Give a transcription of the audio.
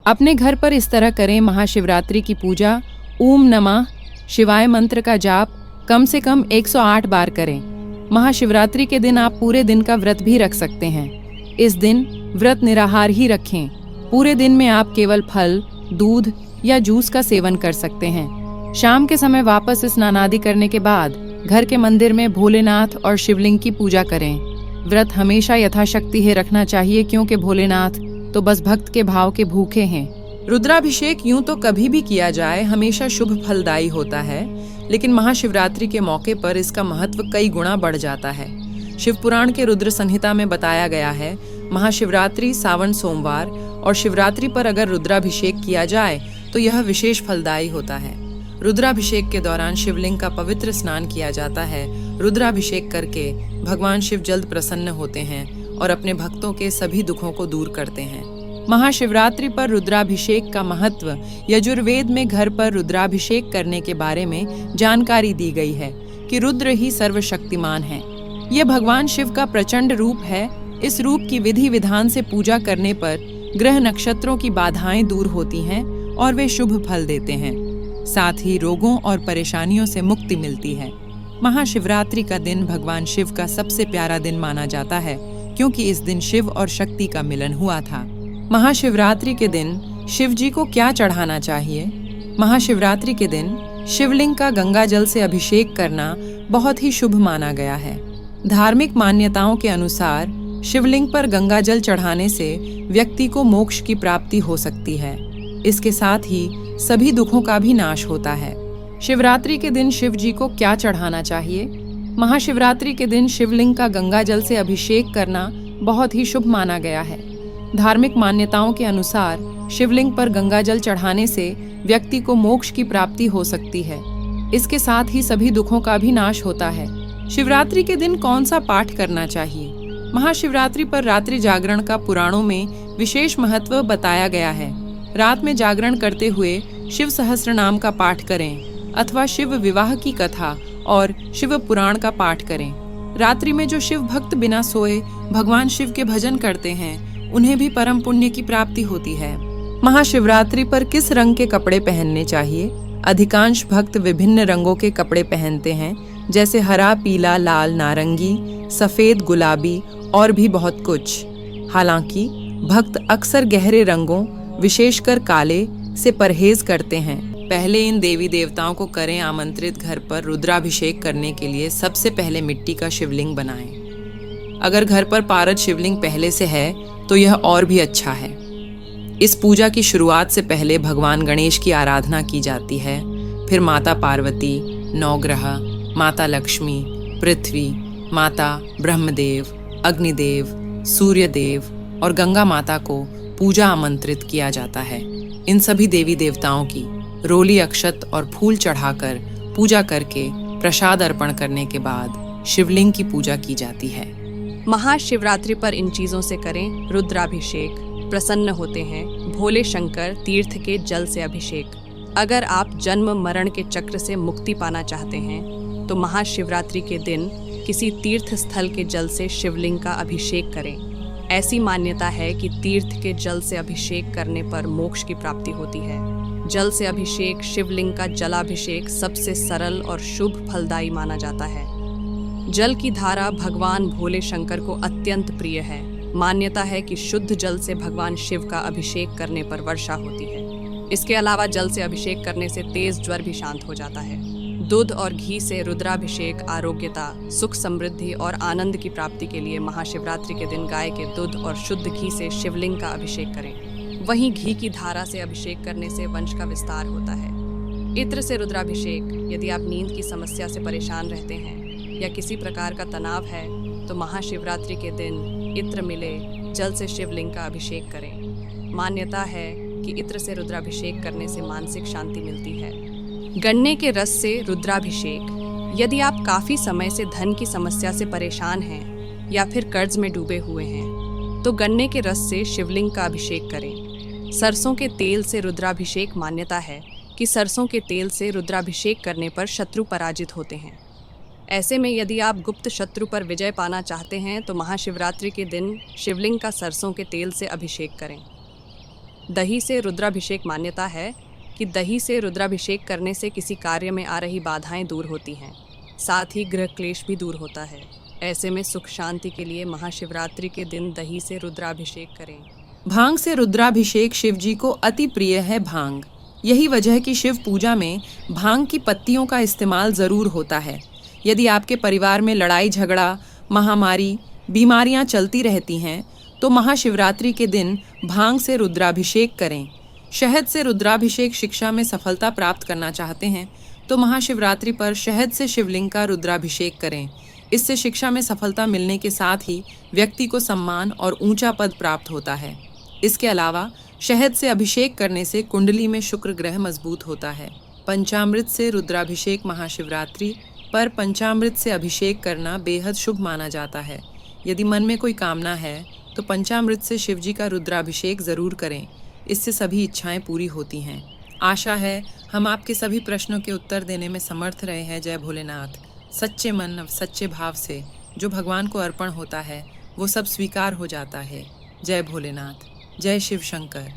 अपने घर पर इस तरह करें। महाशिवरात्रि की पूजा ओम नमः शिवाय मंत्र का जाप कम से कम 108 बार करें। महाशिवरात्रि के दिन आप पूरे दिन का व्रत भी रख सकते हैं। इस दिन व्रत निराहार ही रखें। पूरे दिन में आप केवल फल, दूध या जूस का सेवन कर सकते हैं। शाम के समय वापस स्नान आदि करने के बाद घर के मंदिर में भोलेनाथ और शिवलिंग की पूजा करें। व्रत हमेशा यथाशक्ति ही रखना चाहिए, क्योंकि भोलेनाथ तो बस भक्त के भाव के भूखे हैं। रुद्राभिषेक यूं तो कभी भी किया जाए हमेशा शुभ फलदायी होता है, लेकिन महाशिवरात्रि के मौके पर इसका महत्व कई गुना बढ़ जाता है। शिव पुराण के रुद्र संहिता में बताया गया है, महाशिवरात्रि, सावन सोमवार और शिवरात्रि पर अगर रुद्राभिषेक किया जाए तो यह विशेष फलदायी होता है। रुद्राभिषेक के दौरान शिवलिंग का पवित्र स्नान किया जाता है। रुद्राभिषेक करके भगवान शिव जल्द प्रसन्न होते हैं और अपने भक्तों के सभी दुखों को दूर करते हैं। महाशिवरात्रि पर रुद्राभिषेक का महत्व यजुर्वेद में घर पर रुद्राभिषेक करने के बारे में जानकारी दी गई है कि रुद्र ही सर्वशक्तिमान है। यह भगवान शिव का प्रचंड रूप है। इस रूप की विधि विधान से पूजा करने पर ग्रह नक्षत्रों की बाधाएं दूर होती हैं और वे शुभ फल देते हैं। साथ ही रोगों और परेशानियों से मुक्ति मिलती है। महाशिवरात्रि का दिन भगवान शिव का सबसे प्यारा दिन माना जाता है, क्योंकि इस दिन शिव और शक्ति का मिलन हुआ था। महाशिवरात्रि के दिन शिव जी को क्या चढ़ाना चाहिए? महाशिवरात्रि के दिन शिवलिंग का गंगा जल से अभिषेक करना बहुत ही शुभ माना गया है। धार्मिक मान्यताओं के अनुसार शिवलिंग पर गंगा जल चढ़ाने से व्यक्ति को मोक्ष की प्राप्ति हो सकती है। इसके साथ ही सभी दुखों का भी नाश होता है। शिवरात्रि के दिन शिव जी को क्या चढ़ाना चाहिए? महाशिवरात्रि के दिन शिवलिंग का गंगा जल से अभिषेक करना बहुत ही शुभ माना गया है। धार्मिक मान्यताओं के अनुसार शिवलिंग पर गंगा जल चढ़ाने से व्यक्ति को मोक्ष की प्राप्ति हो सकती है। इसके साथ ही सभी दुखों का भी नाश होता है। शिवरात्रि के दिन कौन सा पाठ करना चाहिए? महाशिवरात्रि पर रात्रि जागरण का पुराणों में विशेष महत्व बताया गया है। रात में जागरण करते हुए शिव सहस्त्र नाम का पाठ करें अथवा शिव विवाह की कथा और शिव पुराण का पाठ करें। रात्रि में जो शिव भक्त बिना सोए भगवान शिव के भजन करते हैं, उन्हें भी परम पुण्य की प्राप्ति होती है। महाशिवरात्रि पर किस रंग के कपड़े पहनने चाहिए? अधिकांश भक्त विभिन्न रंगों के कपड़े पहनते हैं, जैसे हरा, पीला, लाल, नारंगी, सफेद, गुलाबी और भी बहुत कुछ। हालांकि भक्त अक्सर गहरे रंगों, विशेषकर काले से परहेज करते हैं। पहले इन देवी देवताओं को करें आमंत्रित। घर पर रुद्राभिषेक करने के लिए सबसे पहले मिट्टी का शिवलिंग बनाएं। अगर घर पर पारद शिवलिंग पहले से है तो यह और भी अच्छा है। इस पूजा की शुरुआत से पहले भगवान गणेश की आराधना की जाती है, फिर माता पार्वती, नवग्रह, माता लक्ष्मी, पृथ्वी, माता ब्रह्मदेव, अग्निदेव, सूर्यदेव और गंगा माता को पूजा आमंत्रित किया जाता है। इन सभी देवी देवताओं की रोली, अक्षत और फूल चढ़ाकर पूजा करके प्रसाद अर्पण करने के बाद शिवलिंग की पूजा की जाती है। महाशिवरात्रि पर इन चीजों से करें रुद्राभिषेक, प्रसन्न होते हैं। भोले शंकर तीर्थ के जल से अभिषेक। अगर आप जन्म मरण के चक्र से मुक्ति पाना चाहते हैं तो महाशिवरात्रि के दिन किसी तीर्थ स्थल के जल से शिवलिंग का अभिषेक करें। ऐसी मान्यता है कि तीर्थ के जल से अभिषेक करने पर मोक्ष की प्राप्ति होती है। जल से अभिषेक, शिवलिंग का जलाभिषेक सबसे सरल और शुभ फलदायी माना जाता है। जल की धारा भगवान भोले शंकर को अत्यंत प्रिय है। मान्यता है कि शुद्ध जल से भगवान शिव का अभिषेक करने पर वर्षा होती है। इसके अलावा जल से अभिषेक करने से तेज ज्वर भी शांत हो जाता है। दूध और घी से रुद्राभिषेक आरोग्यता, सुख, समृद्धि और आनंद की प्राप्ति के लिए महाशिवरात्रि के दिन गाय के दूध और शुद्ध घी से शिवलिंग का अभिषेक करें। वहीं घी की धारा से अभिषेक करने से वंश का विस्तार होता है। इत्र से रुद्राभिषेक, यदि आप नींद की समस्या से परेशान रहते हैं या किसी प्रकार का तनाव है तो महाशिवरात्रि के दिन इत्र मिले जल से शिवलिंग का अभिषेक करें। मान्यता है कि इत्र से रुद्राभिषेक करने से मानसिक शांति मिलती है। गन्ने के रस से रुद्राभिषेक, यदि आप काफ़ी समय से धन की समस्या से परेशान हैं या फिर कर्ज में डूबे हुए हैं तो गन्ने के रस से शिवलिंग का अभिषेक करें। सरसों के तेल से रुद्राभिषेक, मान्यता है कि सरसों के तेल से रुद्राभिषेक करने पर शत्रु पराजित होते हैं। ऐसे में यदि आप गुप्त शत्रु पर विजय पाना चाहते हैं तो महाशिवरात्रि के दिन शिवलिंग का सरसों के तेल से अभिषेक करें। दही से रुद्राभिषेक मान्यता है कि दही से रुद्राभिषेक करने से किसी कार्य में आ रही बाधाएं दूर होती हैं, साथ ही गृह क्लेश भी दूर होता है। ऐसे में सुख शांति के लिए महाशिवरात्रि के दिन दही से रुद्राभिषेक करें। भांग से रुद्राभिषेक शिव जी को अति प्रिय है। भांग, यही वजह कि शिव पूजा में भांग की पत्तियों का इस्तेमाल ज़रूर होता है। यदि आपके परिवार में लड़ाई झगड़ा, महामारी, बीमारियां चलती रहती हैं तो महाशिवरात्रि के दिन भांग से रुद्राभिषेक करें। शहद से रुद्राभिषेक शिक्षा में सफलता प्राप्त करना चाहते हैं तो महाशिवरात्रि पर शहद से शिवलिंग का रुद्राभिषेक करें। इससे शिक्षा में सफलता मिलने के साथ ही व्यक्ति को सम्मान और ऊंचा पद प्राप्त होता है। इसके अलावा शहद से अभिषेक करने से कुंडली में शुक्र ग्रह मजबूत होता है। पंचामृत से रुद्राभिषेक महाशिवरात्रि पर पंचामृत से अभिषेक करना बेहद शुभ माना जाता है। यदि मन में कोई कामना है तो पंचामृत से शिव जी का रुद्राभिषेक ज़रूर करें। इससे सभी इच्छाएं पूरी होती हैं। आशा है हम आपके सभी प्रश्नों के उत्तर देने में समर्थ रहे हैं। जय भोलेनाथ। सच्चे मन सच्चे भाव से जो भगवान को अर्पण होता है वो सब स्वीकार हो जाता है। जय भोलेनाथ। जय शिव शंकर।